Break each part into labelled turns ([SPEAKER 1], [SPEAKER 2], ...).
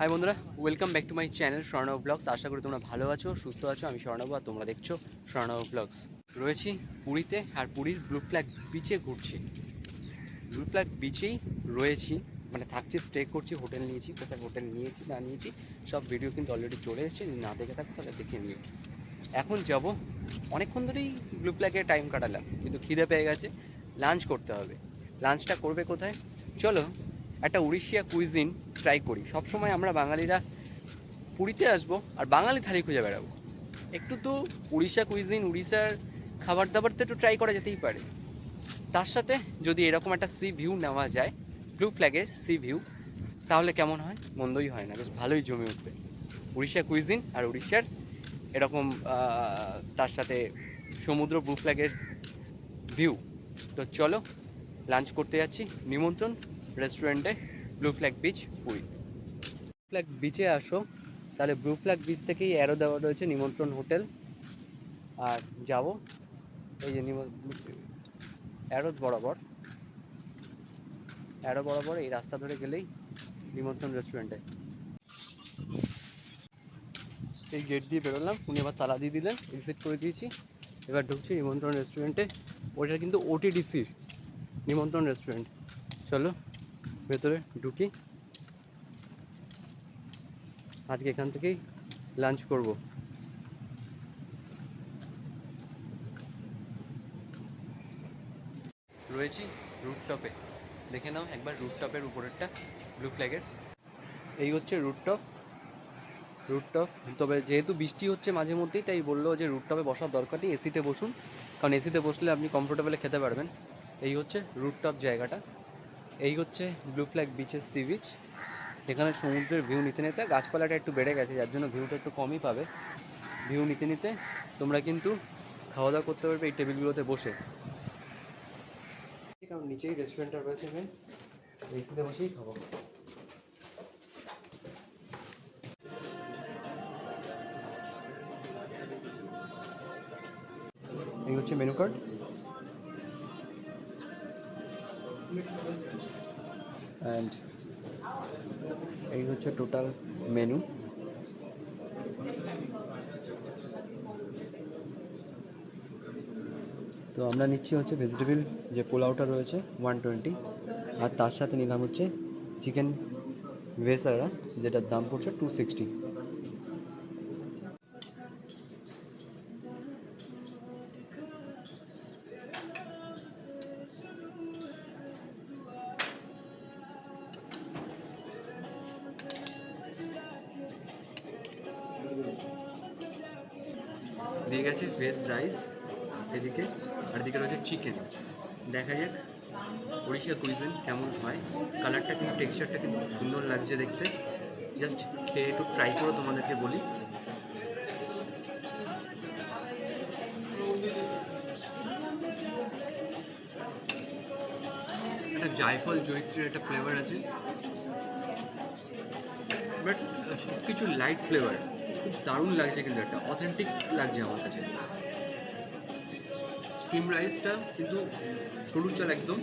[SPEAKER 1] High বন্ধুরা, welcome back to my channel Swarnab blogs. আশা করি তোমরা ভালো আছো, সুস্থ আছো। আমি স্বর্ণব আর তোমরা দেখছো স্বর্ণব ব্লগস। রয়েছি পুরীতে, আর পুরীর ব্লু ফ্ল্যাগ বিচে ঘুরছি। ব্লু ফ্ল্যাগ বিচেই রয়েছি, মানে থাকছি, স্টে করছি, হোটেল নিয়েছি। কোথায় হোটেল নিয়েছি না নিয়েছি সব ভিডিও কিন্তু অলরেডি চলে এসেছে, যদি না দেখে থাকো তাহলে দেখে নিও। এখন যাব, অনেকক্ষণ ধরেই ব্লু ফ্ল্যাগে টাইম কাটালাম, কিন্তু খিদে পেয়ে গেছে, লাঞ্চ করতে হবে। লাঞ্চটা করবে কোথায়? চলো একটা উড়িষ্যা কুইজিন ট্রাই করি। সবসময় আমরা বাঙালিরা পুরীতে আসবো আর বাঙালি থালি খুঁজে বেড়াবো, একটু তো উড়িষ্যা কুইজিন, উড়িষ্যার খাবার দাবার তো একটু ট্রাই করা যেতেই পারে। তার সাথে যদি এরকম একটা সি ভিউ নেওয়া যায়, ব্লু ফ্ল্যাগের সি ভিউ, তাহলে কেমন হয়? মন্দই হয় না, বেশ ভালোই জমে উঠবে। উড়িষ্যা কুইজিন আর উড়িষ্যার এরকম তার সাথে সমুদ্র, ব্লু ফ্ল্যাগের ভিউ। তো চলো লাঞ্চ করতে যাচ্ছি নিমন্ত্রণ রেস্টুরেন্টে, blue flag beach, Puri. Flag বিচে আসো, তাহলে ব্লু ফ্ল্যাগ বিচ থেকেই অ্যারো দেওয়া রয়েছে নিমন্ত্রণ হোটেল। আর যাব এই যে অ্যারো বরাবর এই রাস্তা ধরে গেলেই নিমন্ত্রণ রেস্টুরেন্টে। এই গেট দিয়ে বেরোলাম, উনি আবার তালা দিয়ে দিলেন, এক্সিট করে দিয়েছি। এবার ঢুকছি নিমন্ত্রণ রেস্টুরেন্টে। ওইটা কিন্তু ওটিডিসির নিমন্ত্রণ রেস্টুরেন্ট। চলো ভেতরে ঢুকি, আজকে এখান থেকেই লাঞ্চ করব। রয়েছি রুটটপে, দেখে নাও একবার রুটটপের উপরেরটা ব্লু ফ্ল্যাগের। এই হচ্ছে রুটটপ। তবে যেহেতু বৃষ্টি হচ্ছে মাঝে মধ্যেই, তাই বললো যে রুটটপে বসার দরকার নেই, এসিতে বসুন, কারণ এসিতে বসলে আপনি কমফোর্টেবলে খেতে পারবেন। এই হচ্ছে রুটটপ জায়গাটা। এই হচ্ছে ব্লু ফ্ল্যাগ বিচের সি বিচ। এখানে সমুদ্রের ভিউ নিতে নিতে গাছপালাটা একটু বেড়ে গেছে, যার জন্য ভিউটা একটু কমই পাবে। ভিউ নিতে নিতে তোমরা কিন্তু খাওয়া দাওয়া করতে পারবে এই টেবিলগুলোতে বসে, কারণ নিচেই রেস্টুরেন্টটা রয়েছে। মেন এসিতে বসেই খাবো। এই হচ্ছে মেনু কার্ড, অ্যান্ড এই হচ্ছে টোটাল মেনু। তো আমরা নিচ্ছি হচ্ছে ভেজিটেবল যে পোলাওটা রয়েছে 120, আর তার সাথে নিলাম হচ্ছে চিকেন ভেসারা, যেটার দাম পড়ছে 260। দিয়ে গেছে ভেজ রাইস এদিকে, আর এদিকে রয়েছে চিকেন। দেখা যাক উড়িষ্যা কুইজিন কেমন হয়। কালারটা কিন্তু, টেক্সচারটা কিন্তু খুব সুন্দর লাগছে দেখতে। জাস্ট খেয়ে একটু ট্রাই করে তোমাদেরকে বলি। একটা জায়ফল জয়িত্রীর একটা ফ্লেভার আছে, বাট সব কিছু লাইট ফ্লেভার, খুব দারুণ লাগছে, কিন্তু একটা অথেন্টিক লাগছে আমার কাছে। স্টিম রাইসটা কিন্তু সরু চাল একদম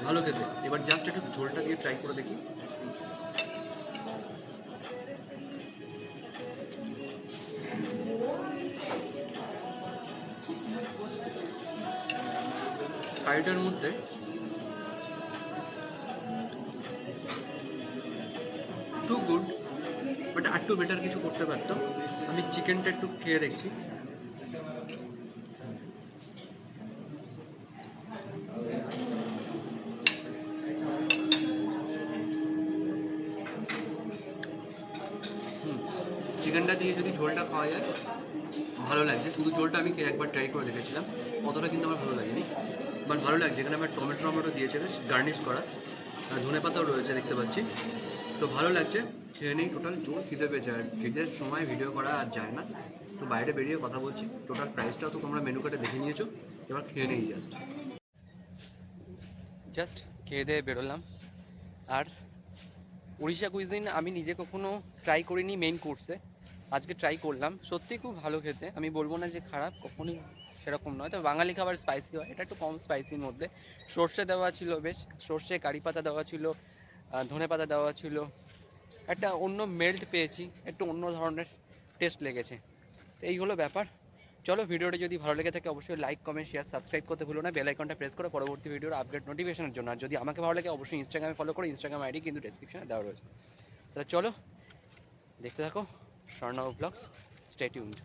[SPEAKER 1] ভালো খেতে। এবার জাস্ট একটু ঝোলটা দিয়ে ট্রাই করে দেখি। কারিটার মধ্যে টু গুড, বাট আর একটু বেটার কিছু করতে পারতাম। আমি চিকেনটা একটু খেয়ে দেখছি। চিকেনটা দিয়ে যদি ঝোলটা খাওয়া যায় ভালো লাগছে। শুধু ঝোলটা আমি একবার ট্রাই করে দেখেছিলাম, অতটা কিন্তু আমার ভালো লাগেনি, বাট ভালো লাগছে। এখানে আমার টমেটো দিয়েছে বেশ গার্নিশ করা, আর ধনে পাতাও রয়েছে দেখতে পাচ্ছি। তো ভালো লাগছে, খেয়ে নেই। টোটাল জোর খিদে পেয়েছে, আর খিদের সময় ভিডিও করা আর যায় না, তো বাইরে বেরিয়ে কথা বলছি। টোটাল প্রাইসটাও তো তোমরা মেনু কার্ডে দেখে নিয়েছো, এবার খেয়ে নেই। জাস্ট খেয়ে দিয়ে বেরোলাম। আর উড়িষ্যা কুইজিন আমি নিজে কখনো ট্রাই করিনি মেইন কোর্সে, আজকে ট্রাই করলাম, সত্যি খুব ভালো খেতে। আমি বলবো না যে খারাপ, কখনই সেরকম নয়। তবে বাঙালি খাবার স্পাইসি হয়, এটা একটু কম স্পাইসির মধ্যে। সর্ষে দেওয়া ছিল বেশ, সর্ষে কারি পাতা দেওয়া ছিল, ধনেপাতা দেওয়া ছিল, একটা অন্য মেল্ট পেয়েছি, একটু অন্য ধরনের টেস্ট লেগেছে। তো এই হলো ব্যাপার। চলো, ভিডিওটা যদি ভালো লেগে থাকে অবশ্যই লাইক, কমেন্ট, শেয়ার, সাবস্ক্রাইব করতে ভুলো না। বেল আইকনটা প্রেস করো পরবর্তী ভিডিওর আপডেট নোটিফিকেশনের জন্য। আর যদি আমাকে ভালো লাগে অবশ্যই ইনস্টাগ্রামে ফলো করো, ইনস্টাগ্রাম আইডি কিন্তু ডেসক্রিপশনে দেওয়া রয়েছে। তাহলে চলো দেখতে থাকো স্বর্ণব ব্লগস, স্টে টিউনড।